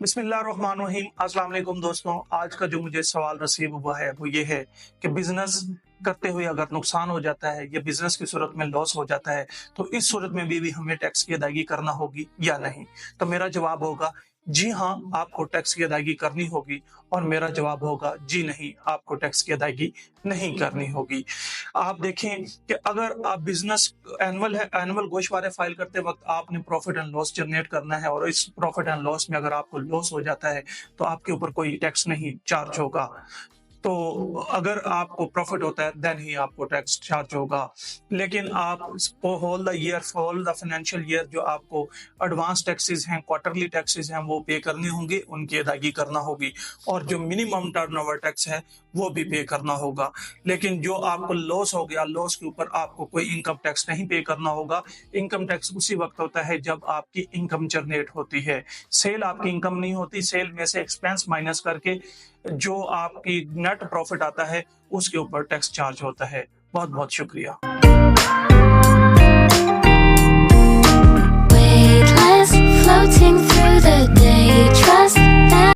बिस्मिल्लाहिर्रहमानिर्रहीम। अस्सलाम वालेकुम दोस्तों। आज का जो मुझे सवाल रिसीव हुआ है वो ये है कि बिजनेस करते हुए अगर नुकसान हो जाता है या बिजनेस की सूरत में लॉस हो जाता है तो इस सूरत में भी हमें टैक्स की अदायगी करना होगी या नहीं। तो मेरा जवाब होगा जी हाँ, आपको टैक्स की अदायगी करनी होगी। और मेरा जवाब होगा जी नहीं, आपको टैक्स की अदायगी नहीं करनी होगी। आप देखें कि अगर आप बिजनेस एनुअल गोशवारे फाइल करते वक्त आपने प्रॉफिट एंड लॉस जनरेट करना है और इस प्रॉफिट एंड लॉस में अगर आपको लॉस हो जाता है तो आपके ऊपर कोई टैक्स नहीं चार्ज होगा। तो अगर आपको प्रॉफिट होता है देन ही आपको टैक्स चार्ज होगा। लेकिन आप होल द फाइनेंशियल ईयर जो आपको एडवांस टैक्सेस हैं, क्वार्टरली टैक्सेस हैं, वो पे करने होंगे, उनकी अदायगी करना होगी। और जो मिनिमम टर्नओवर टैक्स है वो भी पे करना होगा। लेकिन जो आपको लॉस हो गया, लॉस के ऊपर आपको कोई इनकम टैक्स नहीं पे करना होगा। इनकम टैक्स उसी वक्त होता है जब आपकी इनकम जनरेट होती है। सेल आपकी इनकम नहीं होती। सेल में से एक्सपेंस माइनस करके जो आपकी नेट प्रॉफिट आता है उसके ऊपर टैक्स चार्ज होता है। बहुत बहुत शुक्रिया।